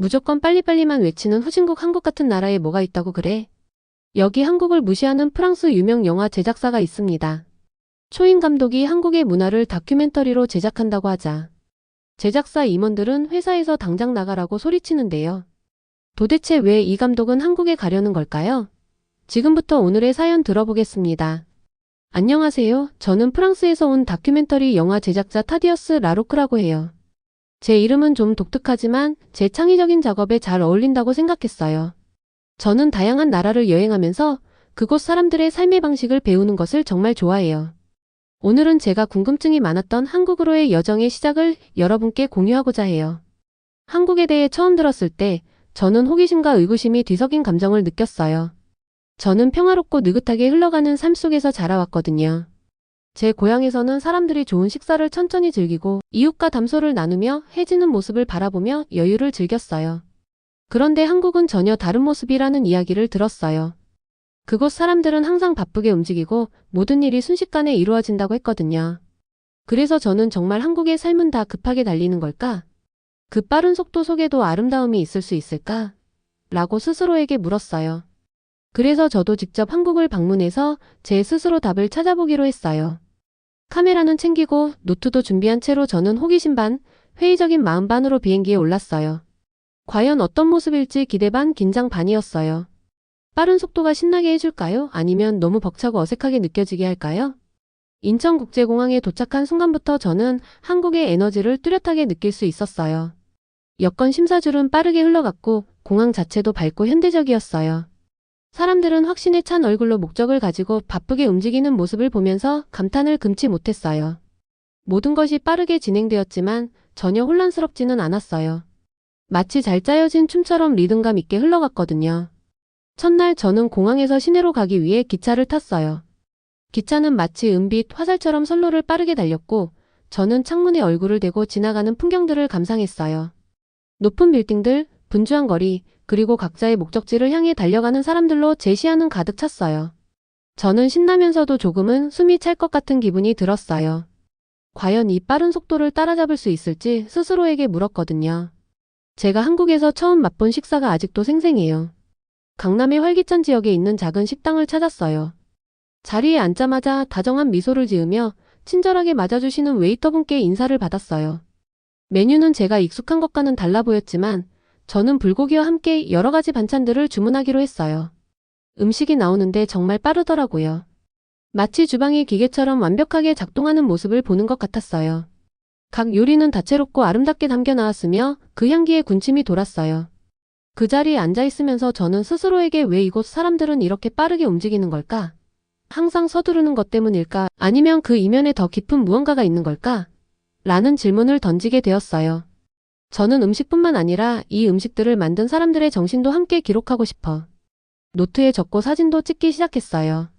무조건 빨리빨리만 외치는 후진국 한국 같은 나라에 뭐가 있다고 그래? 여기 한국을 무시하는 프랑스 유명 영화 제작사가 있습니다. 초인 감독이 한국의 문화를 다큐멘터리로 제작한다고 하자 제작사 임원들은 회사에서 당장 나가라고 소리치는데요. 도대체 왜 이 감독은 한국에 가려는 걸까요? 지금부터 오늘의 사연 들어보겠습니다. 안녕하세요. 저는 프랑스에서 온 다큐멘터리 영화 제작자 타디어스 라로크라고 해요. 제 이름은 좀 독특하지만 제 창의적인 작업에 잘 어울린다고 생각했어요. 저는 다양한 나라를 여행하면서 그곳 사람들의 삶의 방식을 배우는 것을 정말 좋아해요. 오늘은 제가 궁금증이 많았던 한국으로의 여정의 시작을 여러분께 공유하고자 해요. 한국에 대해 처음 들었을 때 저는 호기심과 의구심이 뒤섞인 감정을 느꼈어요. 저는 평화롭고 느긋하게 흘러가는 삶 속에서 자라왔거든요. 제 고향에서는 사람들이 좋은 식사를 천천히 즐기고 이웃과 담소를 나누며 해지는 모습을 바라보며 여유를 즐겼어요. 그런데 한국은 전혀 다른 모습이라는 이야기를 들었어요. 그곳 사람들은 항상 바쁘게 움직이고 모든 일이 순식간에 이루어진다고 했거든요. 그래서 저는 정말 한국의 삶은 다 급하게 달리는 걸까? 그 빠른 속도 속에도 아름다움이 있을 수 있을까? 라고 스스로에게 물었어요. 그래서 저도 직접 한국을 방문해서 제 스스로 답을 찾아보기로 했어요. 카메라는 챙기고 노트도 준비한 채로 저는 호기심 반, 회의적인 마음 반으로 비행기에 올랐어요. 과연 어떤 모습일지 기대 반, 긴장 반이었어요. 빠른 속도가 신나게 해줄까요? 아니면 너무 벅차고 어색하게 느껴지게 할까요? 인천국제공항에 도착한 순간부터 저는 한국의 에너지를 뚜렷하게 느낄 수 있었어요. 여권 심사줄은 빠르게 흘러갔고 공항 자체도 밝고 현대적이었어요. 사람들은 확신에 찬 얼굴로 목적을 가지고 바쁘게 움직이는 모습을 보면서 감탄을 금치 못했어요. 모든 것이 빠르게 진행되었지만 전혀 혼란스럽지는 않았어요. 마치 잘 짜여진 춤처럼 리듬감 있게 흘러갔거든요. 첫날 저는 공항에서 시내로 가기 위해 기차를 탔어요. 기차는 마치 은빛 화살처럼 선로를 빠르게 달렸고 저는 창문에 얼굴을 대고 지나가는 풍경들을 감상했어요. 높은 빌딩들, 분주한 거리, 그리고 각자의 목적지를 향해 달려가는 사람들로 제 시야는 가득 찼어요. 저는 신나면서도 조금은 숨이 찰 것 같은 기분이 들었어요. 과연 이 빠른 속도를 따라잡을 수 있을지 스스로에게 물었거든요. 제가 한국에서 처음 맛본 식사가 아직도 생생해요. 강남의 활기찬 지역에 있는 작은 식당을 찾았어요. 자리에 앉자마자 다정한 미소를 지으며 친절하게 맞아주시는 웨이터분께 인사를 받았어요. 메뉴는 제가 익숙한 것과는 달라 보였지만 저는 불고기와 함께 여러 가지 반찬들을 주문하기로 했어요. 음식이 나오는데 정말 빠르더라고요. 마치 주방이 기계처럼 완벽하게 작동하는 모습을 보는 것 같았어요. 각 요리는 다채롭고 아름답게 담겨 나왔으며 그 향기에 군침이 돌았어요. 그 자리에 앉아 있으면서 저는 스스로에게 왜 이곳 사람들은 이렇게 빠르게 움직이는 걸까? 항상 서두르는 것 때문일까? 아니면 그 이면에 더 깊은 무언가가 있는 걸까? 라는 질문을 던지게 되었어요. 저는 음식뿐만 아니라 이 음식들을 만든 사람들의 정신도 함께 기록하고 싶어 노트에 적고 사진도 찍기 시작했어요.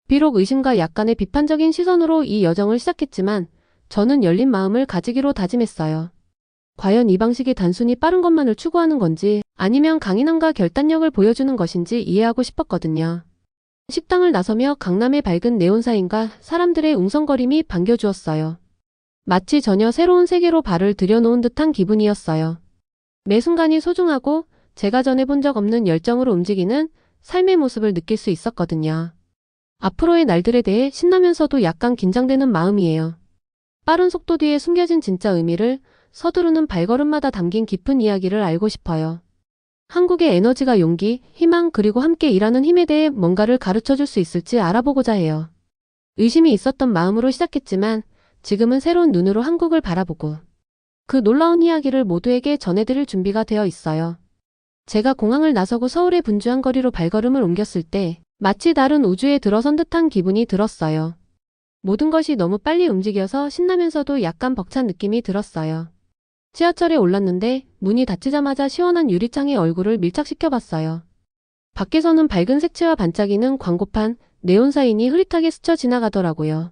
비록 의심과 약간의 비판적인 시선으로 이 여정을 시작했지만 저는 열린 마음을 가지기로 다짐했어요. 과연 이 방식이 단순히 빠른 것만을 추구하는 건지 아니면 강인함과 결단력을 보여주는 것인지 이해하고 싶었거든요. 식당을 나서며 강남의 밝은 네온사인과 사람들의 웅성거림이 반겨주었어요. 마치 전혀 새로운 세계로 발을 들여놓은 듯한 기분이었어요. 매 순간이 소중하고 제가 전에 본 적 없는 열정으로 움직이는 삶의 모습을 느낄 수 있었거든요. 앞으로의 날들에 대해 신나면서도 약간 긴장되는 마음이에요. 빠른 속도 뒤에 숨겨진 진짜 의미를 서두르는 발걸음마다 담긴 깊은 이야기를 알고 싶어요. 한국의 에너지가 용기, 희망 그리고 함께 일하는 힘에 대해 뭔가를 가르쳐줄 수 있을지 알아보고자 해요. 의심이 있었던 마음으로 시작했지만 지금은 새로운 눈으로 한국을 바라보고 그 놀라운 이야기를 모두에게 전해드릴 준비가 되어 있어요. 제가 공항을 나서고 서울의 분주한 거리로 발걸음을 옮겼을 때 마치 다른 우주에 들어선 듯한 기분이 들었어요. 모든 것이 너무 빨리 움직여서 신나면서도 약간 벅찬 느낌이 들었어요. 지하철에 올랐는데 문이 닫히자마자 시원한 유리창에 얼굴을 밀착시켜 봤어요. 밖에서는 밝은 색채와 반짝이는 광고판, 네온사인이 흐릿하게 스쳐 지나가더라고요.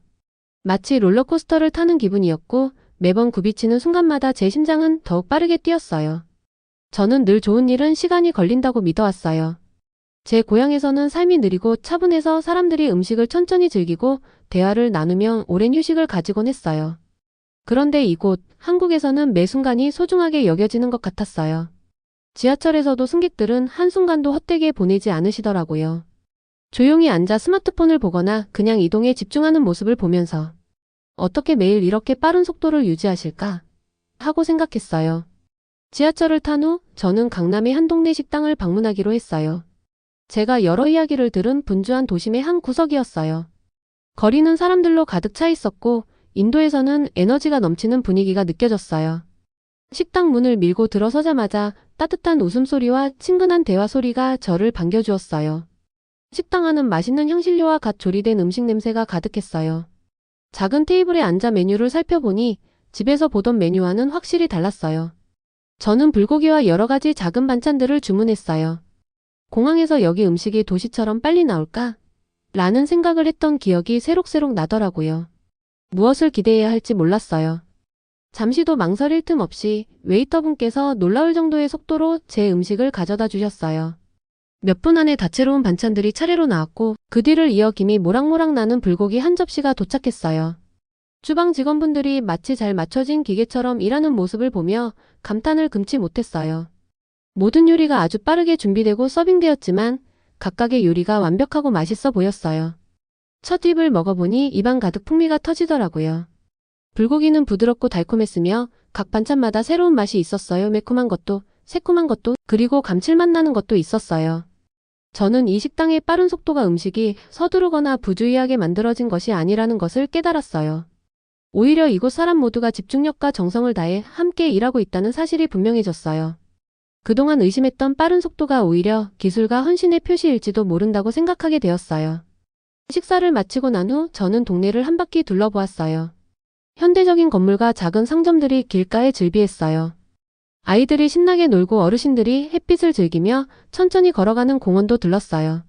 마치 롤러코스터를 타는 기분이었고 매번 굽이치는 순간마다 제 심장은 더욱 빠르게 뛰었어요. 저는 늘 좋은 일은 시간이 걸린다고 믿어왔어요. 제 고향에서는 삶이 느리고 차분해서 사람들이 음식을 천천히 즐기고 대화를 나누며 오랜 휴식을 가지곤 했어요. 그런데 이곳 한국에서는 매 순간이 소중하게 여겨지는 것 같았어요. 지하철에서도 승객들은 한순간도 헛되게 보내지 않으시더라고요. 조용히 앉아 스마트폰을 보거나 그냥 이동에 집중하는 모습을 보면서 어떻게 매일 이렇게 빠른 속도를 유지하실까 하고 생각했어요. 지하철을 탄 후 저는 강남의 한 동네 식당을 방문하기로 했어요. 제가 여러 이야기를 들은 분주한 도심의 한 구석이었어요. 거리는 사람들로 가득 차 있었고 인도에서는 에너지가 넘치는 분위기가 느껴졌어요. 식당 문을 밀고 들어서자마자 따뜻한 웃음소리와 친근한 대화 소리가 저를 반겨주었어요. 식당 안은 맛있는 향신료와 갓 조리된 음식 냄새가 가득했어요. 작은 테이블에 앉아 메뉴를 살펴보니 집에서 보던 메뉴와는 확실히 달랐어요. 저는 불고기와 여러 가지 작은 반찬들을 주문했어요. 공항에서 여기 음식이 도시처럼 빨리 나올까? 라는 생각을 했던 기억이 새록새록 나더라고요. 무엇을 기대해야 할지 몰랐어요. 잠시도 망설일 틈 없이 웨이터분께서 놀라울 정도의 속도로 제 음식을 가져다 주셨어요. 몇 분 안에 다채로운 반찬들이 차례로 나왔고 그 뒤를 이어 김이 모락모락 나는 불고기 한 접시가 도착했어요. 주방 직원분들이 마치 잘 맞춰진 기계처럼 일하는 모습을 보며 감탄을 금치 못했어요. 모든 요리가 아주 빠르게 준비되고 서빙되었지만 각각의 요리가 완벽하고 맛있어 보였어요. 첫 입을 먹어보니 입안 가득 풍미가 터지더라고요. 불고기는 부드럽고 달콤했으며 각 반찬마다 새로운 맛이 있었어요. 매콤한 것도, 새콤한 것도, 그리고 감칠맛 나는 것도 있었어요. 저는 이 식당의 빠른 속도가 음식이 서두르거나 부주의하게 만들어진 것이 아니라는 것을 깨달았어요. 오히려 이곳 사람 모두가 집중력과 정성을 다해 함께 일하고 있다는 사실이 분명해졌어요. 그동안 의심했던 빠른 속도가 오히려 기술과 헌신의 표시일지도 모른다고 생각하게 되었어요. 식사를 마치고 난 후 저는 동네를 한 바퀴 둘러보았어요. 현대적인 건물과 작은 상점들이 길가에 즐비했어요. 아이들이 신나게 놀고 어르신들이 햇빛을 즐기며 천천히 걸어가는 공원도 들렀어요.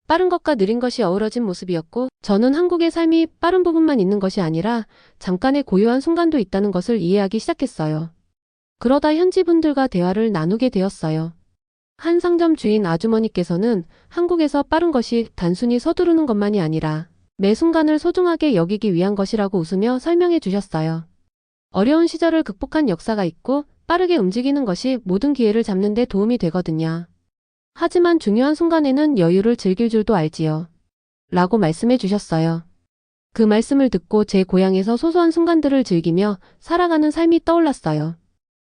빠른 것과 느린 것이 어우러진 모습이었고 저는 한국의 삶이 빠른 부분만 있는 것이 아니라 잠깐의 고요한 순간도 있다는 것을 이해하기 시작했어요. 그러다 현지 분들과 대화를 나누게 되었어요. 한 상점 주인 아주머니께서는 한국에서 빠른 것이 단순히 서두르는 것만이 아니라 매 순간을 소중하게 여기기 위한 것이라고 웃으며 설명해 주셨어요. 어려운 시절을 극복한 역사가 있고 빠르게 움직이는 것이 모든 기회를 잡는 데 도움이 되거든요. 하지만 중요한 순간에는 여유를 즐길 줄도 알지요. 라고 말씀해 주셨어요. 그 말씀을 듣고 제 고향에서 소소한 순간들을 즐기며 살아가는 삶이 떠올랐어요.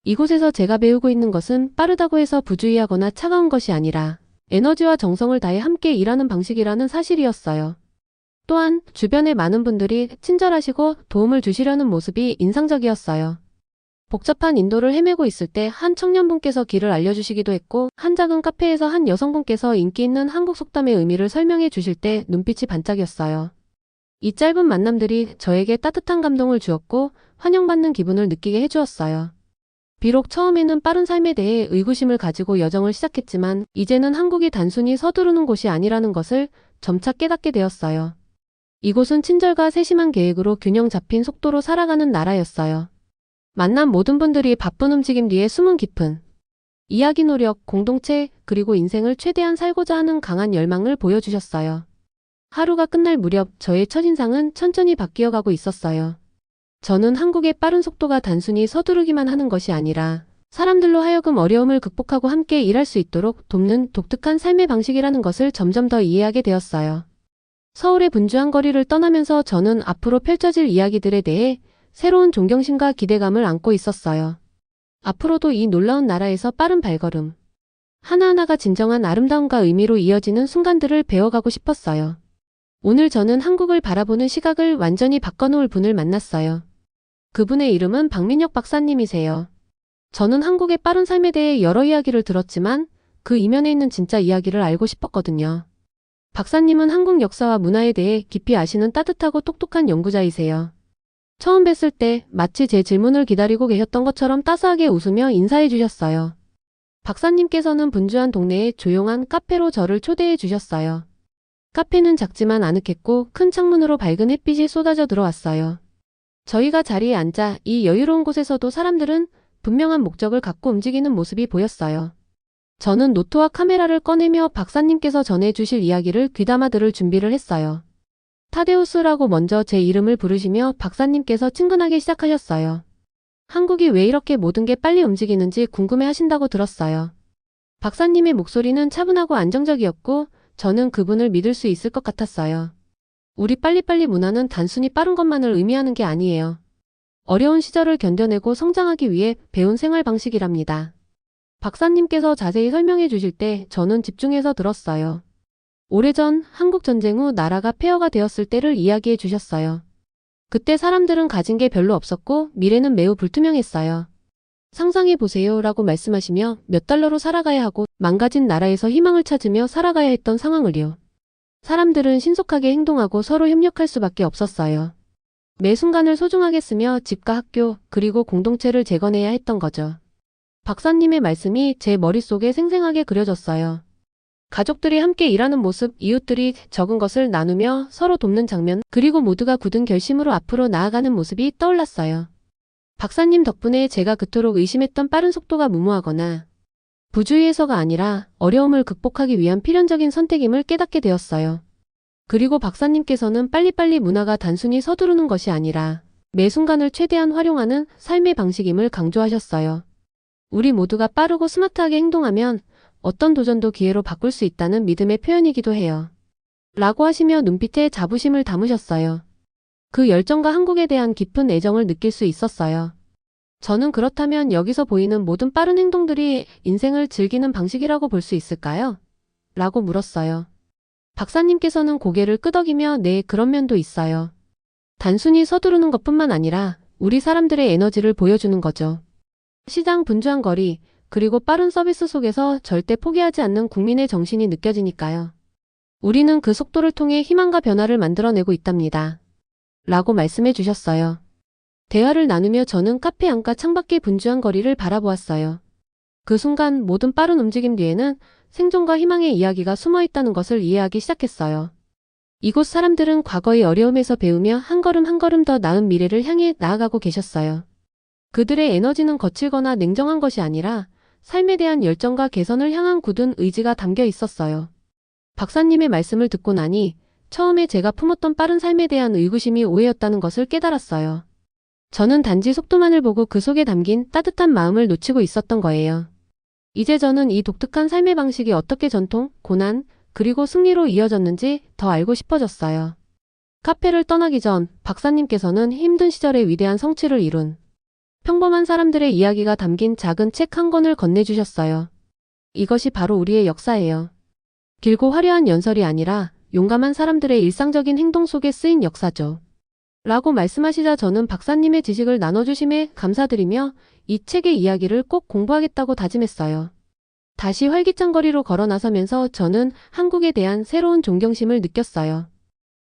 이곳에서 제가 배우고 있는 것은 빠르다고 해서 부주의하거나 차가운 것이 아니라 에너지와 정성을 다해 함께 일하는 방식이라는 사실이었어요. 또한 주변의 많은 분들이 친절하시고 도움을 주시려는 모습이 인상적이었어요. 복잡한 인도를 헤매고 있을 때 한 청년분께서 길을 알려주시기도 했고 한 작은 카페에서 한 여성분께서 인기 있는 한국 속담의 의미를 설명해 주실 때 눈빛이 반짝였어요. 이 짧은 만남들이 저에게 따뜻한 감동을 주었고 환영받는 기분을 느끼게 해주었어요. 비록 처음에는 빠른 삶에 대해 의구심을 가지고 여정을 시작했지만 이제는 한국이 단순히 서두르는 곳이 아니라는 것을 점차 깨닫게 되었어요. 이곳은 친절과 세심한 계획으로 균형 잡힌 속도로 살아가는 나라였어요. 만난 모든 분들이 바쁜 움직임 뒤에 숨은 깊은 이야기 노력, 공동체, 그리고 인생을 최대한 살고자 하는 강한 열망을 보여주셨어요. 하루가 끝날 무렵 저의 첫인상은 천천히 바뀌어가고 있었어요. 저는 한국의 빠른 속도가 단순히 서두르기만 하는 것이 아니라 사람들로 하여금 어려움을 극복하고 함께 일할 수 있도록 돕는 독특한 삶의 방식이라는 것을 점점 더 이해하게 되었어요. 서울의 분주한 거리를 떠나면서 저는 앞으로 펼쳐질 이야기들에 대해 새로운 존경심과 기대감을 안고 있었어요. 앞으로도 이 놀라운 나라에서 빠른 발걸음, 하나하나가 진정한 아름다움과 의미로 이어지는 순간들을 배워가고 싶었어요. 오늘 저는 한국을 바라보는 시각을 완전히 바꿔놓을 분을 만났어요. 그분의 이름은 박민혁 박사님이세요. 저는 한국의 빠른 삶에 대해 여러 이야기를 들었지만 그 이면에 있는 진짜 이야기를 알고 싶었거든요. 박사님은 한국 역사와 문화에 대해 깊이 아시는 따뜻하고 똑똑한 연구자이세요. 처음 뵀을 때 마치 제 질문을 기다리고 계셨던 것처럼 따스하게 웃으며 인사해 주셨어요. 박사님께서는 분주한 동네의 조용한 카페로 저를 초대해 주셨어요. 카페는 작지만 아늑했고 큰 창문으로 밝은 햇빛이 쏟아져 들어왔어요. 저희가 자리에 앉아 이 여유로운 곳에서도 사람들은 분명한 목적을 갖고 움직이는 모습이 보였어요. 저는 노트와 카메라를 꺼내며 박사님께서 전해주실 이야기를 귀담아 들을 준비를 했어요. 타데우스라고 먼저 제 이름을 부르시며 박사님께서 친근하게 시작하셨어요. 한국이 왜 이렇게 모든 게 빨리 움직이는지 궁금해 하신다고 들었어요. 박사님의 목소리는 차분하고 안정적이었고 저는 그분을 믿을 수 있을 것 같았어요. 우리 빨리빨리 문화는 단순히 빠른 것만을 의미하는 게 아니에요. 어려운 시절을 견뎌내고 성장하기 위해 배운 생활 방식이랍니다. 박사님께서 자세히 설명해 주실 때 저는 집중해서 들었어요. 오래전 한국 전쟁 후 나라가 폐허가 되었을 때를 이야기해 주셨어요. 그때 사람들은 가진 게 별로 없었고 미래는 매우 불투명했어요. 상상해 보세요 라고 말씀하시며 몇 달러로 살아가야 하고 망가진 나라에서 희망을 찾으며 살아가야 했던 상황을요. 사람들은 신속하게 행동하고 서로 협력할 수밖에 없었어요. 매 순간을 소중하게 쓰며 집과 학교 그리고 공동체를 재건해야 했던 거죠. 박사님의 말씀이 제 머릿속에 생생하게 그려졌어요. 가족들이 함께 일하는 모습, 이웃들이 적은 것을 나누며 서로 돕는 장면, 그리고 모두가 굳은 결심으로 앞으로 나아가는 모습이 떠올랐어요. 박사님 덕분에 제가 그토록 의심했던 빠른 속도가 무모하거나 부주의해서가 아니라 어려움을 극복하기 위한 필연적인 선택임을 깨닫게 되었어요. 그리고 박사님께서는 빨리빨리 문화가 단순히 서두르는 것이 아니라 매 순간을 최대한 활용하는 삶의 방식임을 강조하셨어요. 우리 모두가 빠르고 스마트하게 행동하면 어떤 도전도 기회로 바꿀 수 있다는 믿음의 표현이기도 해요. 라고 하시며 눈빛에 자부심을 담으셨어요. 그 열정과 한국에 대한 깊은 애정을 느낄 수 있었어요. 저는 그렇다면 여기서 보이는 모든 빠른 행동들이 인생을 즐기는 방식이라고 볼 수 있을까요? 라고 물었어요. 박사님께서는 고개를 끄덕이며 네, 그런 면도 있어요. 단순히 서두르는 것뿐만 아니라 우리 사람들의 에너지를 보여주는 거죠. 시장 분주한 거리, 그리고 빠른 서비스 속에서 절대 포기하지 않는 국민의 정신이 느껴지니까요. 우리는 그 속도를 통해 희망과 변화를 만들어내고 있답니다. 라고 말씀해 주셨어요. 대화를 나누며 저는 카페 안과 창밖의 분주한 거리를 바라보았어요. 그 순간 모든 빠른 움직임 뒤에는 생존과 희망의 이야기가 숨어 있다는 것을 이해하기 시작했어요. 이곳 사람들은 과거의 어려움에서 배우며 한 걸음 한 걸음 더 나은 미래를 향해 나아가고 계셨어요. 그들의 에너지는 거칠거나 냉정한 것이 아니라 삶에 대한 열정과 개선을 향한 굳은 의지가 담겨 있었어요. 박사님의 말씀을 듣고 나니 처음에 제가 품었던 빠른 삶에 대한 의구심이 오해였다는 것을 깨달았어요. 저는 단지 속도만을 보고 그 속에 담긴 따뜻한 마음을 놓치고 있었던 거예요. 이제 저는 이 독특한 삶의 방식이 어떻게 전통, 고난, 그리고 승리로 이어졌는지 더 알고 싶어졌어요. 카페를 떠나기 전 박사님께서는 힘든 시절의 위대한 성취를 이룬 평범한 사람들의 이야기가 담긴 작은 책 한 권을 건네주셨어요. 이것이 바로 우리의 역사예요. 길고 화려한 연설이 아니라 용감한 사람들의 일상적인 행동 속에 쓰인 역사죠. 라고 말씀하시자 저는 박사님의 지식을 나눠주심에 감사드리며 이 책의 이야기를 꼭 공부하겠다고 다짐했어요. 다시 활기찬 거리로 걸어 나서면서 저는 한국에 대한 새로운 존경심을 느꼈어요.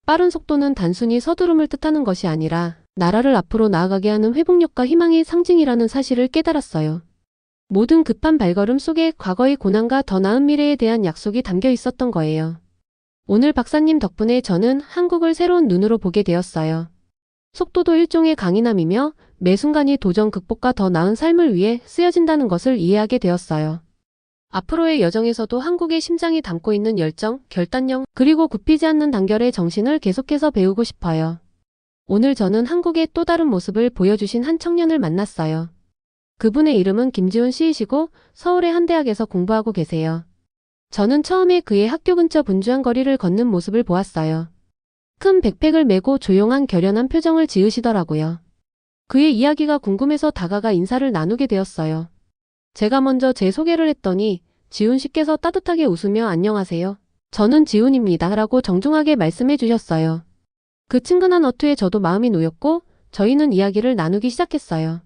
빠른 속도는 단순히 서두름을 뜻하는 것이 아니라 나라를 앞으로 나아가게 하는 회복력과 희망의 상징이라는 사실을 깨달았어요. 모든 급한 발걸음 속에 과거의 고난과 더 나은 미래에 대한 약속이 담겨 있었던 거예요. 오늘 박사님 덕분에 저는 한국을 새로운 눈으로 보게 되었어요. 속도도 일종의 강인함이며 매 순간이 도전 극복과 더 나은 삶을 위해 쓰여진다는 것을 이해하게 되었어요. 앞으로의 여정에서도 한국의 심장이 담고 있는 열정, 결단력, 그리고 굽히지 않는 단결의 정신을 계속해서 배우고 싶어요. 오늘 저는 한국의 또 다른 모습을 보여주신 한 청년을 만났어요. 그분의 이름은 김지훈 씨이시고 서울의 한 대학에서 공부하고 계세요. 저는 처음에 그의 학교 근처 분주한 거리를 걷는 모습을 보았어요. 큰 백팩을 메고 조용한 결연한 표정을 지으시더라고요. 그의 이야기가 궁금해서 다가가 인사를 나누게 되었어요. 제가 먼저 제 소개를 했더니 지훈 씨께서 따뜻하게 웃으며 안녕하세요. 저는 지훈입니다. 라고 정중하게 말씀해 주셨어요. 그 친근한 어투에 저도 마음이 놓였고 저희는 이야기를 나누기 시작했어요.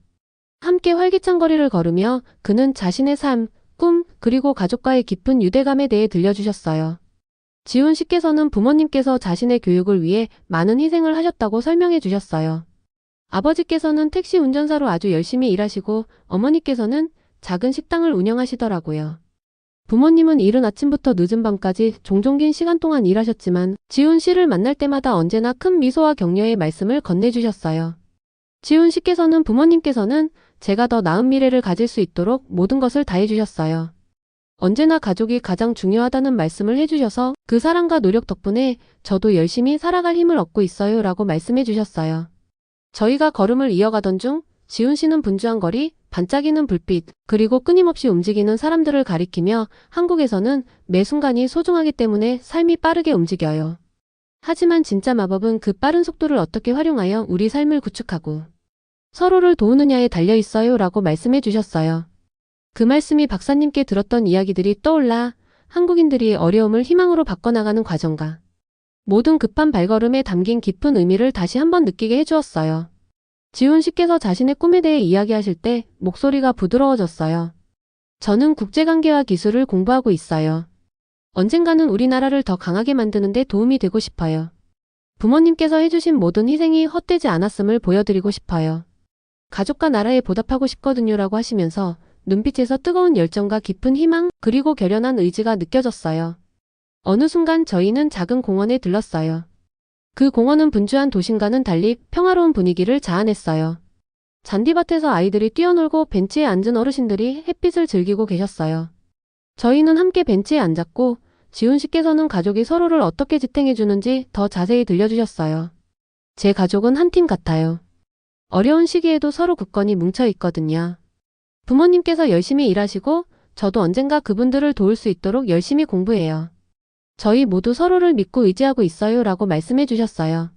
함께 활기찬 거리를 걸으며 그는 자신의 삶, 꿈, 그리고 가족과의 깊은 유대감에 대해 들려주셨어요. 지훈 씨께서는 부모님께서 자신의 교육을 위해 많은 희생을 하셨다고 설명해 주셨어요. 아버지께서는 택시 운전사로 아주 열심히 일하시고 어머니께서는 작은 식당을 운영하시더라고요. 부모님은 이른 아침부터 늦은 밤까지 종종 긴 시간 동안 일하셨지만 지훈 씨를 만날 때마다 언제나 큰 미소와 격려의 말씀을 건네주셨어요. 지훈 씨께서는 부모님께서는 제가 더 나은 미래를 가질 수 있도록 모든 것을 다해주셨어요. 언제나 가족이 가장 중요하다는 말씀을 해주셔서 그 사랑과 노력 덕분에 저도 열심히 살아갈 힘을 얻고 있어요 라고 말씀해 주셨어요. 저희가 걸음을 이어가던 중 지훈 씨는 분주한 거리, 반짝이는 불빛, 그리고 끊임없이 움직이는 사람들을 가리키며 한국에서는 매 순간이 소중하기 때문에 삶이 빠르게 움직여요. 하지만 진짜 마법은 그 빠른 속도를 어떻게 활용하여 우리 삶을 구축하고 서로를 도우느냐에 달려 있어요 라고 말씀해 주셨어요. 그 말씀이 박사님께 들었던 이야기들이 떠올라 한국인들이 어려움을 희망으로 바꿔나가는 과정과 모든 급한 발걸음에 담긴 깊은 의미를 다시 한번 느끼게 해주었어요. 지훈 씨께서 자신의 꿈에 대해 이야기하실 때 목소리가 부드러워졌어요. 저는 국제관계와 기술을 공부하고 있어요. 언젠가는 우리나라를 더 강하게 만드는 데 도움이 되고 싶어요. 부모님께서 해주신 모든 희생이 헛되지 않았음을 보여드리고 싶어요. 가족과 나라에 보답하고 싶거든요 라고 하시면서 눈빛에서 뜨거운 열정과 깊은 희망 그리고 결연한 의지가 느껴졌어요. 어느 순간 저희는 작은 공원에 들렀어요. 그 공원은 분주한 도심과는 달리 평화로운 분위기를 자아냈어요. 잔디밭에서 아이들이 뛰어놀고 벤치에 앉은 어르신들이 햇빛을 즐기고 계셨어요. 저희는 함께 벤치에 앉았고 지훈 씨께서는 가족이 서로를 어떻게 지탱해주는지 더 자세히 들려주셨어요. 제 가족은 한 팀 같아요. 어려운 시기에도 서로 굳건히 뭉쳐있거든요. 부모님께서 열심히 일하시고 저도 언젠가 그분들을 도울 수 있도록 열심히 공부해요. 저희 모두 서로를 믿고 의지하고 있어요 라고 말씀해 주셨어요.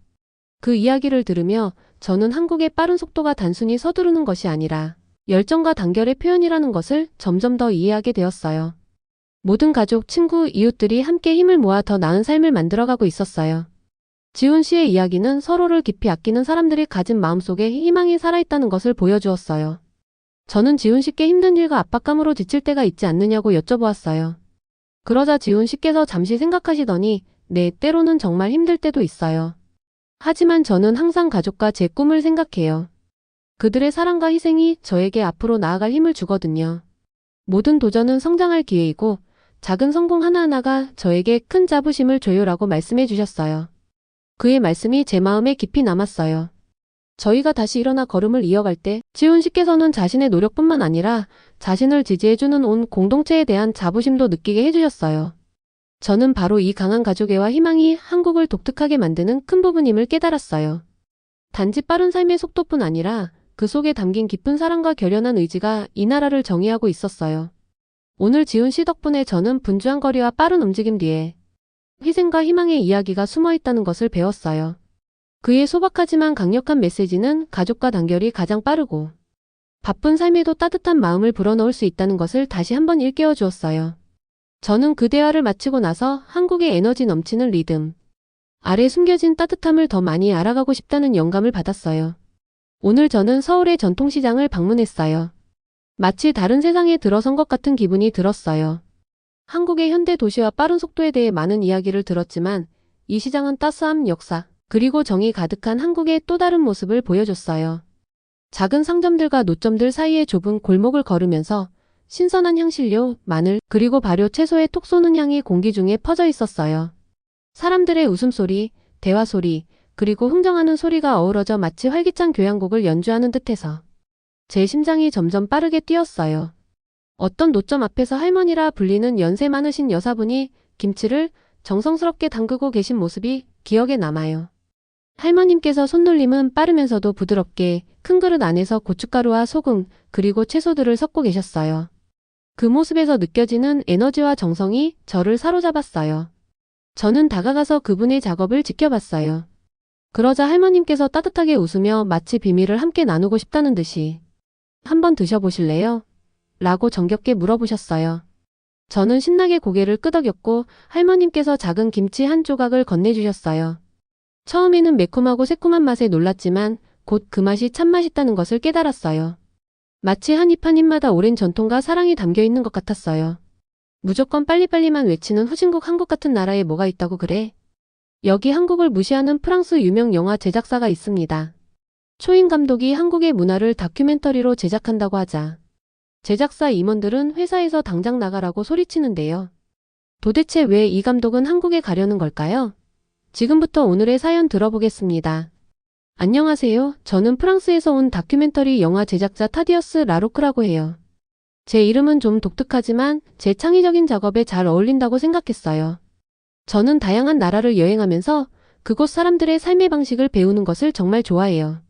그 이야기를 들으며 저는 한국의 빠른 속도가 단순히 서두르는 것이 아니라 열정과 단결의 표현이라는 것을 점점 더 이해하게 되었어요. 모든 가족, 친구, 이웃들이 함께 힘을 모아 더 나은 삶을 만들어가고 있었어요. 지훈 씨의 이야기는 서로를 깊이 아끼는 사람들이 가진 마음속에 희망이 살아있다는 것을 보여주었어요. 저는 지훈 씨께 힘든 일과 압박감으로 지칠 때가 있지 않느냐고 여쭤보았어요. 그러자 지훈 씨께서 잠시 생각하시더니 네, 때로는 정말 힘들 때도 있어요. 하지만 저는 항상 가족과 제 꿈을 생각해요. 그들의 사랑과 희생이 저에게 앞으로 나아갈 힘을 주거든요. 모든 도전은 성장할 기회이고 작은 성공 하나하나가 저에게 큰 자부심을 줘요 라고 말씀해 주셨어요. 그의 말씀이 제 마음에 깊이 남았어요. 저희가 다시 일어나 걸음을 이어갈 때 지훈 씨께서는 자신의 노력뿐만 아니라 자신을 지지해주는 온 공동체에 대한 자부심도 느끼게 해주셨어요. 저는 바로 이 강한 가족애와 희망이 한국을 독특하게 만드는 큰 부분임을 깨달았어요. 단지 빠른 삶의 속도뿐 아니라 그 속에 담긴 깊은 사랑과 결연한 의지가 이 나라를 정의하고 있었어요. 오늘 지훈 씨 덕분에 저는 분주한 거리와 빠른 움직임 뒤에 희생과 희망의 이야기가 숨어 있다는 것을 배웠어요. 그의 소박하지만 강력한 메시지는 가족과 단결이 가장 빠르고 바쁜 삶에도 따뜻한 마음을 불어넣을 수 있다는 것을 다시 한번 일깨워 주었어요. 저는 그 대화를 마치고 나서 한국의 에너지 넘치는 리듬 아래 숨겨진 따뜻함을 더 많이 알아가고 싶다는 영감을 받았어요. 오늘 저는 서울의 전통시장을 방문했어요. 마치 다른 세상에 들어선 것 같은 기분이 들었어요. 한국의 현대 도시와 빠른 속도에 대해 많은 이야기를 들었지만 이 시장은 따스함, 역사, 그리고 정이 가득한 한국의 또 다른 모습을 보여줬어요. 작은 상점들과 노점들 사이의 좁은 골목을 걸으면서 신선한 향신료, 마늘, 그리고 발효 채소의 톡 쏘는 향이 공기 중에 퍼져 있었어요. 사람들의 웃음소리, 대화소리, 그리고 흥정하는 소리가 어우러져 마치 활기찬 교향곡을 연주하는 듯해서 제 심장이 점점 빠르게 뛰었어요. 어떤 노점 앞에서 할머니라 불리는 연세 많으신 여사분이 김치를 정성스럽게 담그고 계신 모습이 기억에 남아요. 할머님께서 손놀림은 빠르면서도 부드럽게 큰 그릇 안에서 고춧가루와 소금 그리고 채소들을 섞고 계셨어요. 그 모습에서 느껴지는 에너지와 정성이 저를 사로잡았어요. 저는 다가가서 그분의 작업을 지켜봤어요. 그러자 할머님께서 따뜻하게 웃으며 마치 비밀을 함께 나누고 싶다는 듯이 한번 드셔보실래요? 라고 정겹게 물어보셨어요. 저는 신나게 고개를 끄덕였고 할머님께서 작은 김치 한 조각을 건네주셨어요. 처음에는 매콤하고 새콤한 맛에 놀랐지만 곧 그 맛이 참 맛있다는 것을 깨달았어요. 마치 한 입 한 입마다 오랜 전통과 사랑이 담겨 있는 것 같았어요. 무조건 빨리빨리만 외치는 후진국 한국 같은 나라에 뭐가 있다고 그래? 여기 한국을 무시하는 프랑스 유명 영화 제작사가 있습니다. 초인 감독이 한국의 문화를 다큐멘터리로 제작한다고 하자 제작사 임원들은 회사에서 당장 나가라고 소리치는데요. 도대체 왜 이 감독은 한국에 가려는 걸까요? 지금부터 오늘의 사연 들어보겠습니다. 안녕하세요. 저는 프랑스에서 온 다큐멘터리 영화 제작자 타디어스 라로크라고 해요. 제 이름은 좀 독특하지만 제 창의적인 작업에 잘 어울린다고 생각했어요. 저는 다양한 나라를 여행하면서 그곳 사람들의 삶의 방식을 배우는 것을 정말 좋아해요.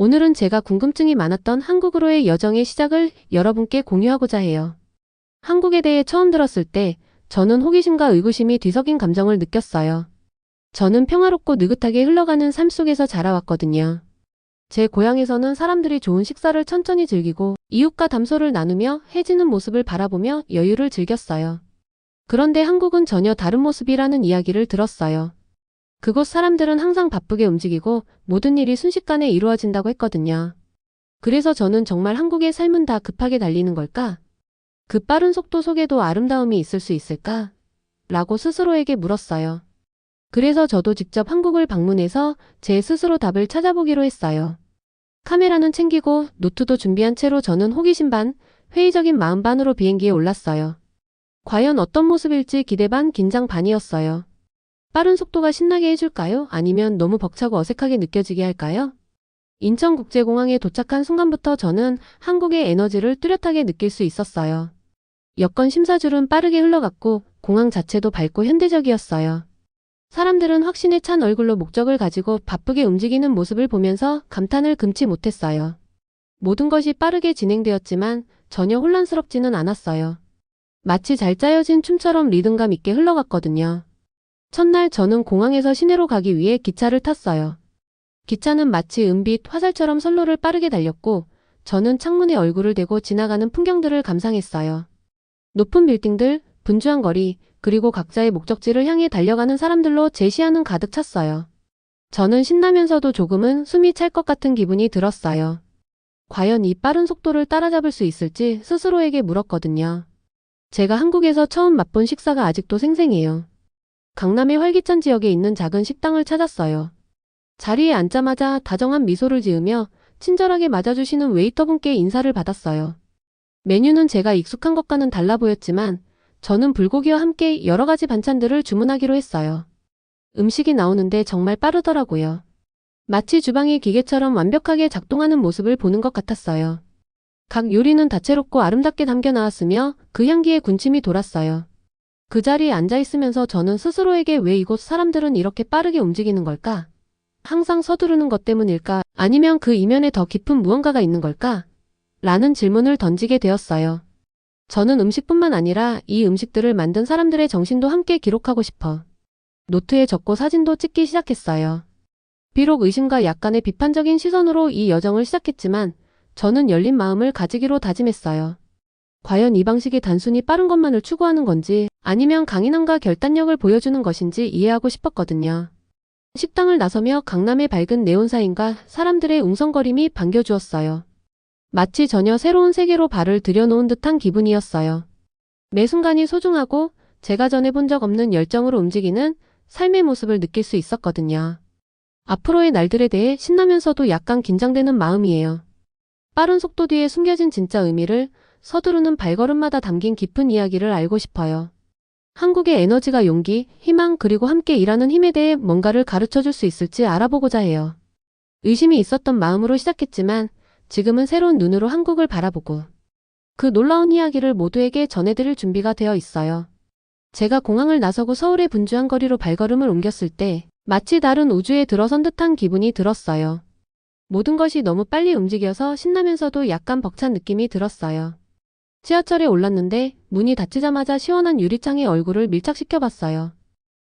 오늘은 제가 궁금증이 많았던 한국으로의 여정의 시작을 여러분께 공유하고자 해요. 한국에 대해 처음 들었을 때 저는 호기심과 의구심이 뒤섞인 감정을 느꼈어요. 저는 평화롭고 느긋하게 흘러가는 삶 속에서 자라왔거든요. 제 고향에서는 사람들이 좋은 식사를 천천히 즐기고 이웃과 담소를 나누며 해지는 모습을 바라보며 여유를 즐겼어요. 그런데 한국은 전혀 다른 모습이라는 이야기를 들었어요. 그곳 사람들은 항상 바쁘게 움직이고 모든 일이 순식간에 이루어진다고 했거든요. 그래서 저는 정말 한국의 삶은 다 급하게 달리는 걸까? 그 빠른 속도 속에도 아름다움이 있을 수 있을까? 라고 스스로에게 물었어요. 그래서 저도 직접 한국을 방문해서 제 스스로 답을 찾아보기로 했어요. 카메라는 챙기고 노트도 준비한 채로 저는 호기심 반, 회의적인 마음 반으로 비행기에 올랐어요. 과연 어떤 모습일지 기대 반, 긴장 반이었어요. 빠른 속도가 신나게 해줄까요? 아니면 너무 벅차고 어색하게 느껴지게 할까요? 인천국제공항에 도착한 순간부터 저는 한국의 에너지를 뚜렷하게 느낄 수 있었어요. 여권 심사줄은 빠르게 흘러갔고 공항 자체도 밝고 현대적이었어요. 사람들은 확신에 찬 얼굴로 목적을 가지고 바쁘게 움직이는 모습을 보면서 감탄을 금치 못했어요. 모든 것이 빠르게 진행되었지만 전혀 혼란스럽지는 않았어요. 마치 잘 짜여진 춤처럼 리듬감 있게 흘러갔거든요. 첫날 저는 공항에서 시내로 가기 위해 기차를 탔어요. 기차는 마치 은빛 화살처럼 선로를 빠르게 달렸고 저는 창문에 얼굴을 대고 지나가는 풍경들을 감상했어요. 높은 빌딩들, 분주한 거리, 그리고 각자의 목적지를 향해 달려가는 사람들로 제 시야는 가득 찼어요. 저는 신나면서도 조금은 숨이 찰 것 같은 기분이 들었어요. 과연 이 빠른 속도를 따라잡을 수 있을지 스스로에게 물었거든요. 제가 한국에서 처음 맛본 식사가 아직도 생생해요. 강남의 활기찬 지역에 있는 작은 식당을 찾았어요. 자리에 앉자마자 다정한 미소를 지으며 친절하게 맞아주시는 웨이터분께 인사를 받았어요. 메뉴는 제가 익숙한 것과는 달라 보였지만 저는 불고기와 함께 여러 가지 반찬들을 주문하기로 했어요. 음식이 나오는데 정말 빠르더라고요. 마치 주방이 기계처럼 완벽하게 작동하는 모습을 보는 것 같았어요. 각 요리는 다채롭고 아름답게 담겨 나왔으며 그 향기에 군침이 돌았어요. 그 자리에 앉아있으면서 저는 스스로에게 왜 이곳 사람들은 이렇게 빠르게 움직이는 걸까? 항상 서두르는 것 때문일까? 아니면 그 이면에 더 깊은 무언가가 있는 걸까? 라는 질문을 던지게 되었어요. 저는 음식뿐만 아니라 이 음식들을 만든 사람들의 정신도 함께 기록하고 싶어 노트에 적고 사진도 찍기 시작했어요. 비록 의심과 약간의 비판적인 시선으로 이 여정을 시작했지만 저는 열린 마음을 가지기로 다짐했어요. 과연 이 방식이 단순히 빠른 것만을 추구하는 건지 아니면 강인함과 결단력을 보여주는 것인지 이해하고 싶었거든요. 식당을 나서며 강남의 밝은 네온사인과 사람들의 웅성거림이 반겨주었어요. 마치 전혀 새로운 세계로 발을 들여놓은 듯한 기분이었어요. 매 순간이 소중하고 제가 전에 본 적 없는 열정으로 움직이는 삶의 모습을 느낄 수 있었거든요. 앞으로의 날들에 대해 신나면서도 약간 긴장되는 마음이에요. 빠른 속도 뒤에 숨겨진 진짜 의미를 서두르는 발걸음마다 담긴 깊은 이야기를 알고 싶어요. 한국의 에너지가 용기, 희망 그리고 함께 일하는 힘에 대해 뭔가를 가르쳐줄 수 있을지 알아보고자 해요. 의심이 있었던 마음으로 시작했지만 지금은 새로운 눈으로 한국을 바라보고 그 놀라운 이야기를 모두에게 전해드릴 준비가 되어 있어요. 제가 공항을 나서고 서울의 분주한 거리로 발걸음을 옮겼을 때 마치 다른 우주에 들어선 듯한 기분이 들었어요. 모든 것이 너무 빨리 움직여서 신나면서도 약간 벅찬 느낌이 들었어요. 지하철에 올랐는데 문이 닫히자마자 시원한 유리창에 얼굴을 밀착시켜 봤어요.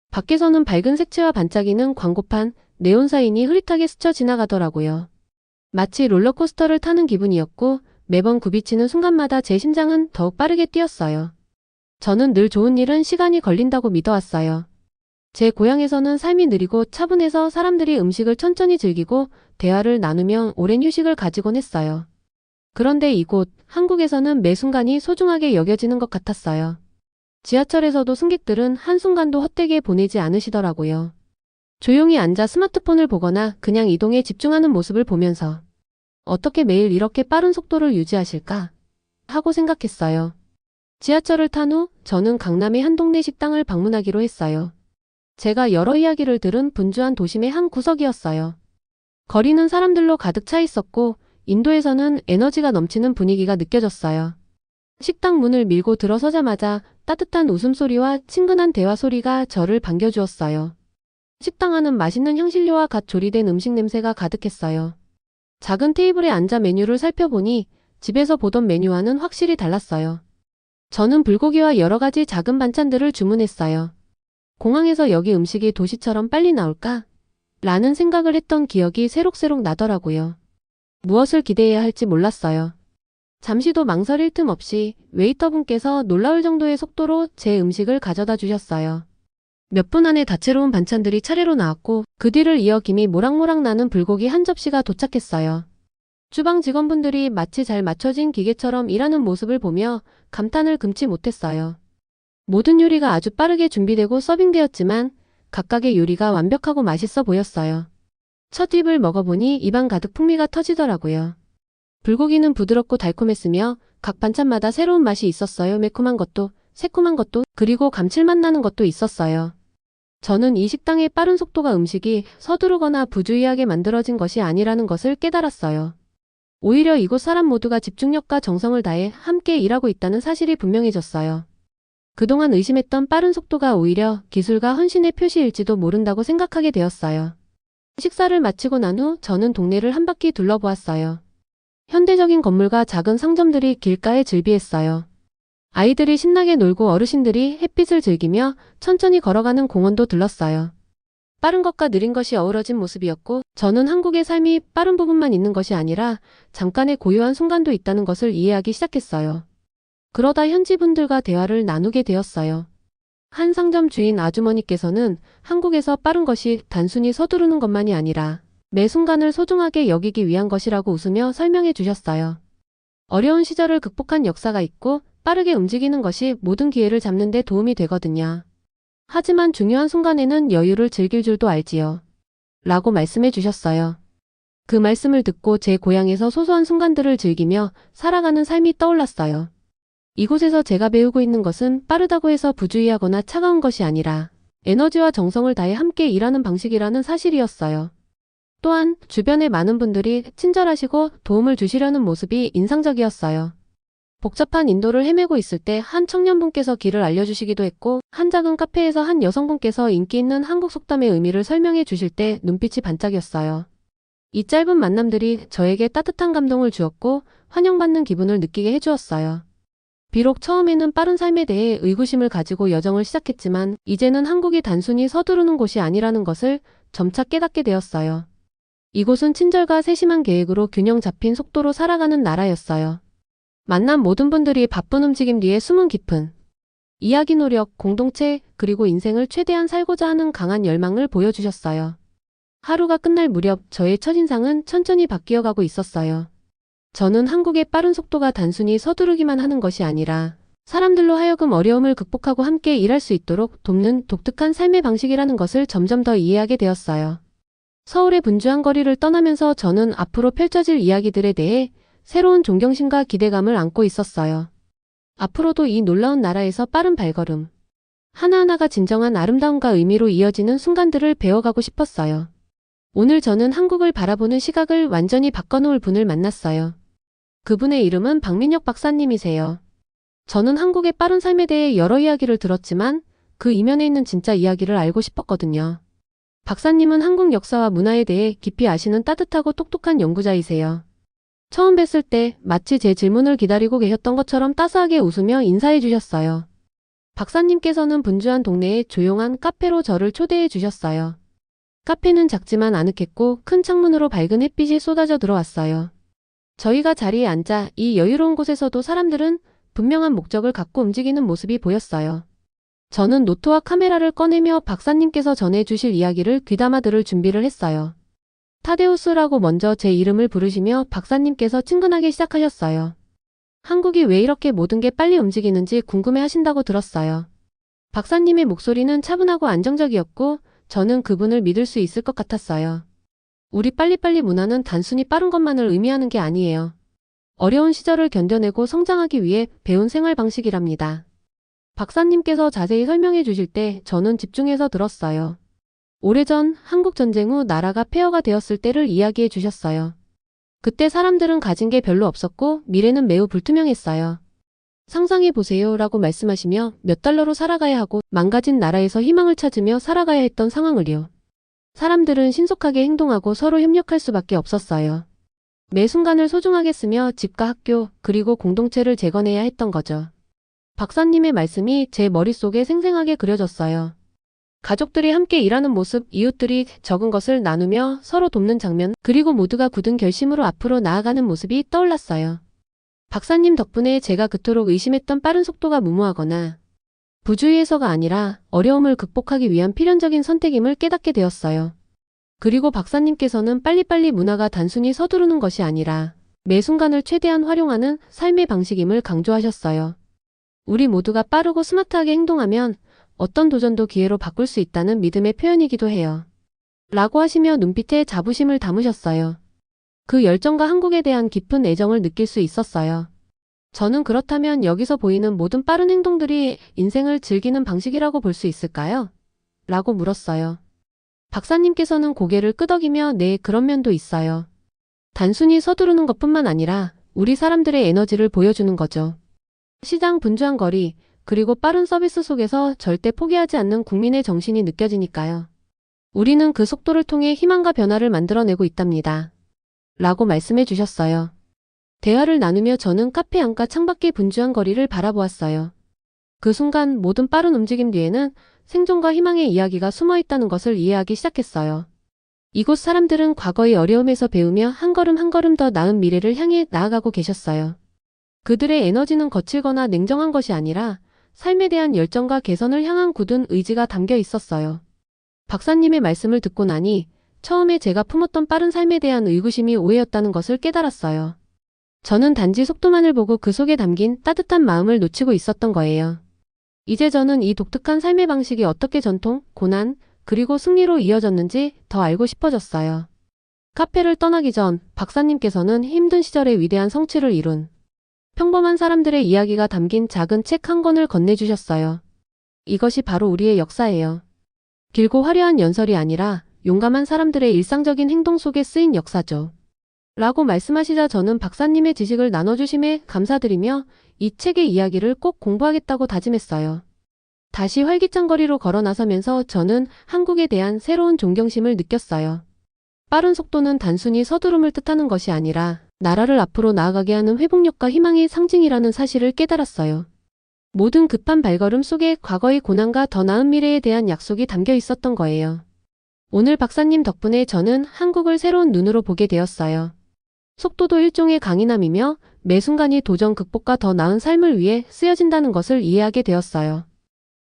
밖에서는 밝은 색채와 반짝이는 광고판, 네온사인이 흐릿하게 스쳐 지나가더라고요. 마치 롤러코스터를 타는 기분이었고 매번 굽이치는 순간마다 제 심장은 더욱 빠르게 뛰었어요. 저는 늘 좋은 일은 시간이 걸린다고 믿어왔어요. 제 고향에서는 삶이 느리고 차분해서 사람들이 음식을 천천히 즐기고 대화를 나누며 오랜 휴식을 가지곤 했어요. 그런데 이곳 한국에서는 매 순간이 소중하게 여겨지는 것 같았어요. 지하철에서도 승객들은 한순간도 헛되게 보내지 않으시더라고요. 조용히 앉아 스마트폰을 보거나 그냥 이동에 집중하는 모습을 보면서 어떻게 매일 이렇게 빠른 속도를 유지하실까? 하고 생각했어요. 지하철을 탄 후 저는 강남의 한 동네 식당을 방문하기로 했어요. 제가 여러 이야기를 들은 분주한 도심의 한 구석이었어요. 거리는 사람들로 가득 차 있었고 인도에서는 에너지가 넘치는 분위기가 느껴졌어요. 식당 문을 밀고 들어서자마자 따뜻한 웃음소리와 친근한 대화 소리가 저를 반겨주었어요. 식당 안은 맛있는 향신료와 갓 조리된 음식 냄새가 가득했어요. 작은 테이블에 앉아 메뉴를 살펴보니 집에서 보던 메뉴와는 확실히 달랐어요. 저는 불고기와 여러 가지 작은 반찬들을 주문했어요. 공항에서 여기 음식이 도시처럼 빨리 나올까? 라는 생각을 했던 기억이 새록새록 나더라고요. 무엇을 기대해야 할지 몰랐어요. 잠시도 망설일 틈 없이 웨이터분께서 놀라울 정도의 속도로 제 음식을 가져다 주셨어요. 몇 분 안에 다채로운 반찬들이 차례로 나왔고 그 뒤를 이어 김이 모락모락 나는 불고기 한 접시가 도착했어요. 주방 직원분들이 마치 잘 맞춰진 기계처럼 일하는 모습을 보며 감탄을 금치 못했어요. 모든 요리가 아주 빠르게 준비되고 서빙되었지만 각각의 요리가 완벽하고 맛있어 보였어요. 첫 입을 먹어보니 입안 가득 풍미가 터지더라고요. 불고기는 부드럽고 달콤했으며 각 반찬마다 새로운 맛이 있었어요. 매콤한 것도, 새콤한 것도, 그리고 감칠맛 나는 것도 있었어요. 저는 이 식당의 빠른 속도가 음식이 서두르거나 부주의하게 만들어진 것이 아니라는 것을 깨달았어요. 오히려 이곳 사람 모두가 집중력과 정성을 다해 함께 일하고 있다는 사실이 분명해졌어요. 그동안 의심했던 빠른 속도가 오히려 기술과 헌신의 표시일지도 모른다고 생각하게 되었어요. 식사를 마치고 난 후 저는 동네를 한 바퀴 둘러보았어요. 현대적인 건물과 작은 상점들이 길가에 즐비했어요. 아이들이 신나게 놀고 어르신들이 햇빛을 즐기며 천천히 걸어가는 공원도 들렀어요. 빠른 것과 느린 것이 어우러진 모습이었고 저는 한국의 삶이 빠른 부분만 있는 것이 아니라 잠깐의 고요한 순간도 있다는 것을 이해하기 시작했어요. 그러다 현지 분들과 대화를 나누게 되었어요. 한 상점 주인 아주머니께서는 한국에서 빠른 것이 단순히 서두르는 것만이 아니라 매 순간을 소중하게 여기기 위한 것이라고 웃으며 설명해 주셨어요. 어려운 시절을 극복한 역사가 있고 빠르게 움직이는 것이 모든 기회를 잡는 데 도움이 되거든요. 하지만 중요한 순간에는 여유를 즐길 줄도 알지요. 라고 말씀해 주셨어요. 그 말씀을 듣고 제 고향에서 소소한 순간들을 즐기며 살아가는 삶이 떠올랐어요. 이곳에서 제가 배우고 있는 것은 빠르다고 해서 부주의하거나 차가운 것이 아니라 에너지와 정성을 다해 함께 일하는 방식이라는 사실이었어요. 또한 주변의 많은 분들이 친절하시고 도움을 주시려는 모습이 인상적이었어요. 복잡한 인도를 헤매고 있을 때 한 청년분께서 길을 알려주시기도 했고 한 작은 카페에서 한 여성분께서 인기 있는 한국 속담의 의미를 설명해 주실 때 눈빛이 반짝였어요. 이 짧은 만남들이 저에게 따뜻한 감동을 주었고 환영받는 기분을 느끼게 해주었어요. 비록 처음에는 빠른 삶에 대해 의구심을 가지고 여정을 시작했지만 이제는 한국이 단순히 서두르는 곳이 아니라는 것을 점차 깨닫게 되었어요. 이곳은 친절과 세심한 계획으로 균형 잡힌 속도로 살아가는 나라였어요. 만난 모든 분들이 바쁜 움직임 뒤에 숨은 깊은 이야기 노력, 공동체, 그리고 인생을 최대한 살고자 하는 강한 열망을 보여주셨어요. 하루가 끝날 무렵 저의 첫인상은 천천히 바뀌어가고 있었어요. 저는 한국의 빠른 속도가 단순히 서두르기만 하는 것이 아니라 사람들로 하여금 어려움을 극복하고 함께 일할 수 있도록 돕는 독특한 삶의 방식이라는 것을 점점 더 이해하게 되었어요. 서울의 분주한 거리를 떠나면서 저는 앞으로 펼쳐질 이야기들에 대해 새로운 존경심과 기대감을 안고 있었어요. 앞으로도 이 놀라운 나라에서 빠른 발걸음, 하나하나가 진정한 아름다움과 의미로 이어지는 순간들을 배워가고 싶었어요. 오늘 저는 한국을 바라보는 시각을 완전히 바꿔놓을 분을 만났어요. 그분의 이름은 박민혁 박사님이세요. 저는 한국의 빠른 삶에 대해 여러 이야기를 들었지만 그 이면에 있는 진짜 이야기를 알고 싶었거든요. 박사님은 한국 역사와 문화에 대해 깊이 아시는 따뜻하고 똑똑한 연구자이세요. 처음 뵀을 때 마치 제 질문을 기다리고 계셨던 것처럼 따스하게 웃으며 인사해 주셨어요. 박사님께서는 분주한 동네의 조용한 카페로 저를 초대해 주셨어요. 카페는 작지만 아늑했고 큰 창문으로 밝은 햇빛이 쏟아져 들어왔어요. 저희가 자리에 앉아 이 여유로운 곳에서도 사람들은 분명한 목적을 갖고 움직이는 모습이 보였어요. 저는 노트와 카메라를 꺼내며 박사님께서 전해주실 이야기를 귀담아 들을 준비를 했어요. 타데우스라고 먼저 제 이름을 부르시며 박사님께서 친근하게 시작하셨어요. 한국이 왜 이렇게 모든 게 빨리 움직이는지 궁금해 하신다고 들었어요. 박사님의 목소리는 차분하고 안정적이었고 저는 그분을 믿을 수 있을 것 같았어요. 우리 빨리빨리 문화는 단순히 빠른 것만을 의미하는 게 아니에요. 어려운 시절을 견뎌내고 성장하기 위해 배운 생활 방식이랍니다. 박사님께서 자세히 설명해 주실 때 저는 집중해서 들었어요. 오래전 한국 전쟁 후 나라가 폐허가 되었을 때를 이야기해 주셨어요. 그때 사람들은 가진 게 별로 없었고 미래는 매우 불투명했어요. 상상해 보세요 라고 말씀하시며 몇 달러로 살아가야 하고 망가진 나라에서 희망을 찾으며 살아가야 했던 상황을요. 사람들은 신속하게 행동하고 서로 협력할 수밖에 없었어요. 매 순간을 소중하게 쓰며 집과 학교, 그리고 공동체를 재건해야 했던 거죠. 박사님의 말씀이 제 머릿속에 생생하게 그려졌어요. 가족들이 함께 일하는 모습, 이웃들이 적은 것을 나누며 서로 돕는 장면, 그리고 모두가 굳은 결심으로 앞으로 나아가는 모습이 떠올랐어요. 박사님 덕분에 제가 그토록 의심했던 빠른 속도가 무모하거나 부주의해서가 아니라 어려움을 극복하기 위한 필연적인 선택임을 깨닫게 되었어요. 그리고 박사님께서는 빨리빨리 문화가 단순히 서두르는 것이 아니라 매 순간을 최대한 활용하는 삶의 방식임을 강조하셨어요. 우리 모두가 빠르고 스마트하게 행동하면 어떤 도전도 기회로 바꿀 수 있다는 믿음의 표현이기도 해요. 라고 하시며 눈빛에 자부심을 담으셨어요. 그 열정과 한국에 대한 깊은 애정을 느낄 수 있었어요. 저는 그렇다면 여기서 보이는 모든 빠른 행동들이 인생을 즐기는 방식이라고 볼 수 있을까요? 라고 물었어요. 박사님께서는 고개를 끄덕이며 네, 그런 면도 있어요. 단순히 서두르는 것뿐만 아니라 우리 사람들의 에너지를 보여주는 거죠. 시장 분주한 거리, 그리고 빠른 서비스 속에서 절대 포기하지 않는 국민의 정신이 느껴지니까요. 우리는 그 속도를 통해 희망과 변화를 만들어내고 있답니다. 라고 말씀해 주셨어요. 대화를 나누며 저는 카페 안과 창밖의 분주한 거리를 바라보았어요. 그 순간 모든 빠른 움직임 뒤에는 생존과 희망의 이야기가 숨어 있다는 것을 이해하기 시작했어요. 이곳 사람들은 과거의 어려움에서 배우며 한 걸음 한 걸음 더 나은 미래를 향해 나아가고 계셨어요. 그들의 에너지는 거칠거나 냉정한 것이 아니라 삶에 대한 열정과 개선을 향한 굳은 의지가 담겨 있었어요. 박사님의 말씀을 듣고 나니 처음에 제가 품었던 빠른 삶에 대한 의구심이 오해였다는 것을 깨달았어요. 저는 단지 속도만을 보고 그 속에 담긴 따뜻한 마음을 놓치고 있었던 거예요. 이제 저는 이 독특한 삶의 방식이 어떻게 전통, 고난, 그리고 승리로 이어졌는지 더 알고 싶어졌어요. 카페를 떠나기 전 박사님께서는 힘든 시절의 위대한 성취를 이룬 평범한 사람들의 이야기가 담긴 작은 책 한 권을 건네주셨어요. 이것이 바로 우리의 역사예요. 길고 화려한 연설이 아니라 용감한 사람들의 일상적인 행동 속에 쓰인 역사죠. 라고 말씀하시자 저는 박사님의 지식을 나눠주심에 감사드리며 이 책의 이야기를 꼭 공부하겠다고 다짐했어요. 다시 활기찬 거리로 걸어 나서면서 저는 한국에 대한 새로운 존경심을 느꼈어요. 빠른 속도는 단순히 서두름을 뜻하는 것이 아니라 나라를 앞으로 나아가게 하는 회복력과 희망의 상징이라는 사실을 깨달았어요. 모든 급한 발걸음 속에 과거의 고난과 더 나은 미래에 대한 약속이 담겨 있었던 거예요. 오늘 박사님 덕분에 저는 한국을 새로운 눈으로 보게 되었어요. 속도도 일종의 강인함이며 매 순간이 도전 극복과 더 나은 삶을 위해 쓰여진다는 것을 이해하게 되었어요.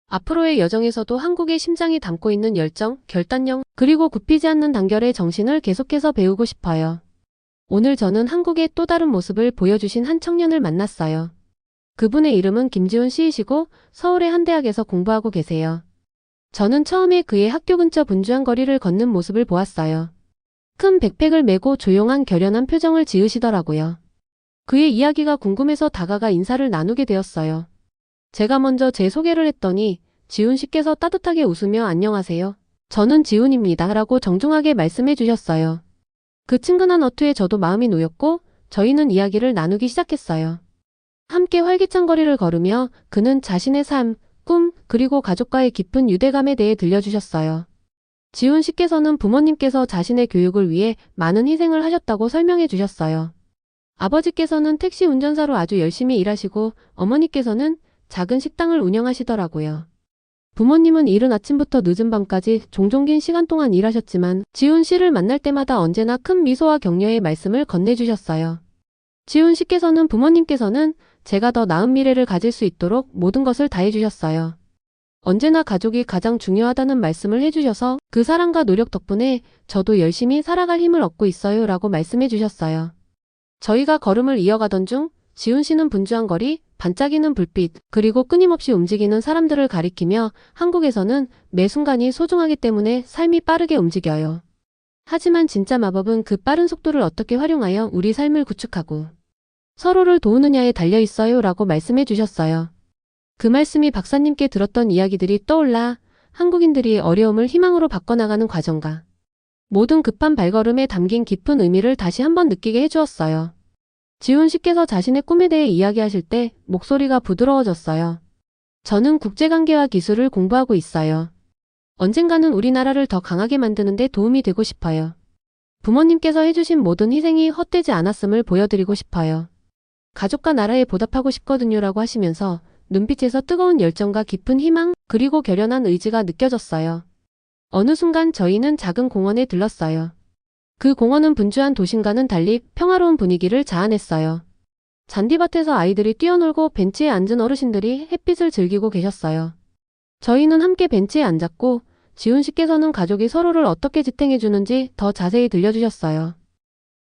앞으로의 여정에서도 한국의 심장이 담고 있는 열정, 결단력, 그리고 굽히지 않는 단결의 정신을 계속해서 배우고 싶어요. 오늘 저는 한국의 또 다른 모습을 보여주신 한 청년을 만났어요. 그분의 이름은 김지훈 씨이시고 서울의 한 대학에서 공부하고 계세요. 저는 처음에 그의 학교 근처 분주한 거리를 걷는 모습을 보았어요. 큰 백팩을 메고 조용한 결연한 표정을 지으시더라고요. 그의 이야기가 궁금해서 다가가 인사를 나누게 되었어요. 제가 먼저 제 소개를 했더니 지훈 씨께서 따뜻하게 웃으며 안녕하세요. 저는 지훈입니다. 라고 정중하게 말씀해 주셨어요. 그 친근한 어투에 저도 마음이 놓였고 저희는 이야기를 나누기 시작했어요. 함께 활기찬 거리를 걸으며 그는 자신의 삶, 꿈, 그리고 가족과의 깊은 유대감에 대해 들려주셨어요. 지훈 씨께서는 부모님께서 자신의 교육을 위해 많은 희생을 하셨다고 설명해 주셨어요. 아버지께서는 택시 운전사로 아주 열심히 일하시고 어머니께서는 작은 식당을 운영하시더라고요. 부모님은 이른 아침부터 늦은 밤까지 종종 긴 시간 동안 일하셨지만 지훈 씨를 만날 때마다 언제나 큰 미소와 격려의 말씀을 건네주셨어요. 지훈 씨께서는 부모님께서는 제가 더 나은 미래를 가질 수 있도록 모든 것을 다해주셨어요. 언제나 가족이 가장 중요하다는 말씀을 해주셔서 그 사랑과 노력 덕분에 저도 열심히 살아갈 힘을 얻고 있어요. 라고 말씀해 주셨어요. 저희가 걸음을 이어가던 중 지훈 씨는 분주한 거리, 반짝이는 불빛, 그리고 끊임없이 움직이는 사람들을 가리키며 한국에서는 매 순간이 소중하기 때문에 삶이 빠르게 움직여요. 하지만 진짜 마법은 그 빠른 속도를 어떻게 활용하여 우리 삶을 구축하고 서로를 도우느냐에 달려 있어요. 라고 말씀해 주셨어요. 그 말씀이 박사님께 들었던 이야기들이 떠올라 한국인들이 어려움을 희망으로 바꿔나가는 과정과 모든 급한 발걸음에 담긴 깊은 의미를 다시 한번 느끼게 해주었어요. 지훈 씨께서 자신의 꿈에 대해 이야기하실 때 목소리가 부드러워졌어요. 저는 국제관계와 기술을 공부하고 있어요. 언젠가는 우리나라를 더 강하게 만드는 데 도움이 되고 싶어요. 부모님께서 해주신 모든 희생이 헛되지 않았음을 보여드리고 싶어요. 가족과 나라에 보답하고 싶거든요라고 하시면서 눈빛에서 뜨거운 열정과 깊은 희망, 그리고 결연한 의지가 느껴졌어요. 어느 순간 저희는 작은 공원에 들렀어요. 그 공원은 분주한 도심과는 달리 평화로운 분위기를 자아냈어요. 잔디밭에서 아이들이 뛰어놀고 벤치에 앉은 어르신들이 햇빛을 즐기고 계셨어요. 저희는 함께 벤치에 앉았고 지훈 씨께서는 가족이 서로를 어떻게 지탱해주는지 더 자세히 들려주셨어요.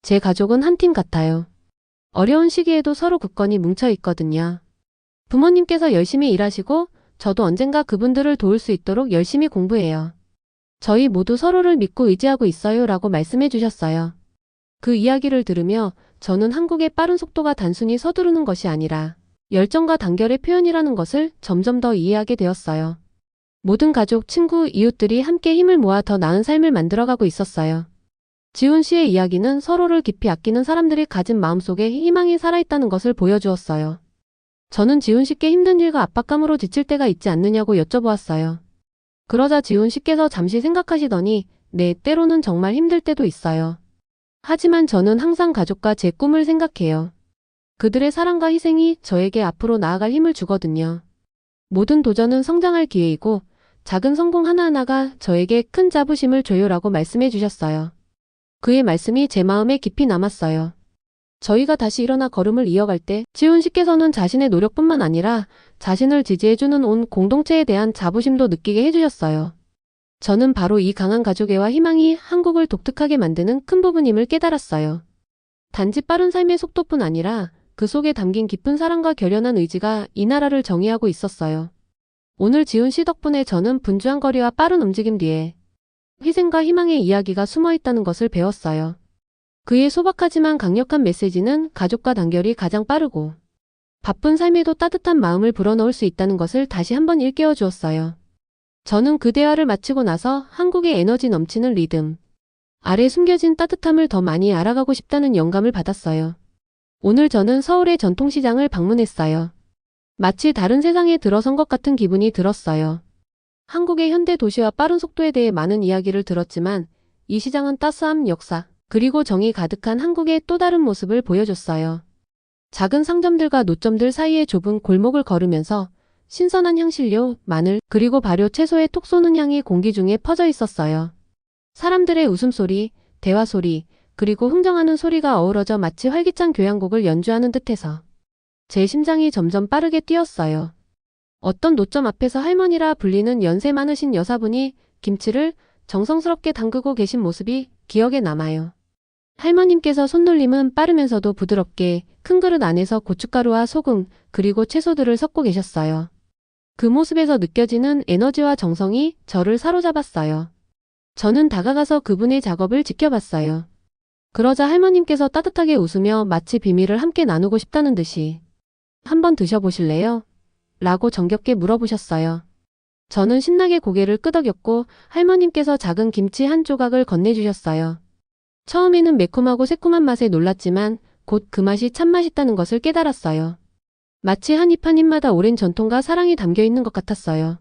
제 가족은 한 팀 같아요. 어려운 시기에도 서로 굳건히 뭉쳐 있거든요. 부모님께서 열심히 일하시고 저도 언젠가 그분들을 도울 수 있도록 열심히 공부해요. 저희 모두 서로를 믿고 의지하고 있어요 라고 말씀해 주셨어요. 그 이야기를 들으며 저는 한국의 빠른 속도가 단순히 서두르는 것이 아니라 열정과 단결의 표현이라는 것을 점점 더 이해하게 되었어요. 모든 가족, 친구, 이웃들이 함께 힘을 모아 더 나은 삶을 만들어가고 있었어요. 지훈 씨의 이야기는 서로를 깊이 아끼는 사람들이 가진 마음속에 희망이 살아있다는 것을 보여주었어요. 저는 지훈 씨께 힘든 일과 압박감으로 지칠 때가 있지 않느냐고 여쭤보았어요. 그러자 지훈 씨께서 잠시 생각하시더니 네, 때로는 정말 힘들 때도 있어요. 하지만 저는 항상 가족과 제 꿈을 생각해요. 그들의 사랑과 희생이 저에게 앞으로 나아갈 힘을 주거든요. 모든 도전은 성장할 기회이고 작은 성공 하나하나가 저에게 큰 자부심을 줘요라고 말씀해 주셨어요. 그의 말씀이 제 마음에 깊이 남았어요. 저희가 다시 일어나 걸음을 이어갈 때 지훈 씨께서는 자신의 노력뿐만 아니라 자신을 지지해주는 온 공동체에 대한 자부심도 느끼게 해주셨어요. 저는 바로 이 강한 가족애와 희망이 한국을 독특하게 만드는 큰 부분임을 깨달았어요. 단지 빠른 삶의 속도뿐 아니라 그 속에 담긴 깊은 사랑과 결연한 의지가 이 나라를 정의하고 있었어요. 오늘 지훈 씨 덕분에 저는 분주한 거리와 빠른 움직임 뒤에 희생과 희망의 이야기가 숨어 있다는 것을 배웠어요. 그의 소박하지만 강력한 메시지는 가족과 단결이 가장 빠르고 바쁜 삶에도 따뜻한 마음을 불어넣을 수 있다는 것을 다시 한번 일깨워 주었어요. 저는 그 대화를 마치고 나서 한국의 에너지 넘치는 리듬 아래 숨겨진 따뜻함을 더 많이 알아가고 싶다는 영감을 받았어요. 오늘 저는 서울의 전통시장을 방문했어요. 마치 다른 세상에 들어선 것 같은 기분이 들었어요. 한국의 현대 도시와 빠른 속도에 대해 많은 이야기를 들었지만 이 시장은 따스함, 역사, 그리고 정이 가득한 한국의 또 다른 모습을 보여줬어요. 작은 상점들과 노점들 사이의 좁은 골목을 걸으면서 신선한 향신료, 마늘, 그리고 발효 채소의 톡 쏘는 향이 공기 중에 퍼져 있었어요. 사람들의 웃음소리, 대화소리, 그리고 흥정하는 소리가 어우러져 마치 활기찬 교향곡을 연주하는 듯해서 제 심장이 점점 빠르게 뛰었어요. 어떤 노점 앞에서 할머니라 불리는 연세 많으신 여사분이 김치를 정성스럽게 담그고 계신 모습이 기억에 남아요. 할머님께서 손놀림은 빠르면서도 부드럽게 큰 그릇 안에서 고춧가루와 소금, 그리고 채소들을 섞고 계셨어요. 그 모습에서 느껴지는 에너지와 정성이 저를 사로잡았어요. 저는 다가가서 그분의 작업을 지켜봤어요. 그러자 할머님께서 따뜻하게 웃으며 마치 비밀을 함께 나누고 싶다는 듯이 한번 드셔보실래요? 라고 정겹게 물어보셨어요. 저는 신나게 고개를 끄덕였고 할머님께서 작은 김치 한 조각을 건네주셨어요. 처음에는 매콤하고 새콤한 맛에 놀랐지만 곧 그 맛이 참 맛있다는 것을 깨달았어요. 마치 한 입 한 입마다 오랜 전통과 사랑이 담겨 있는 것 같았어요.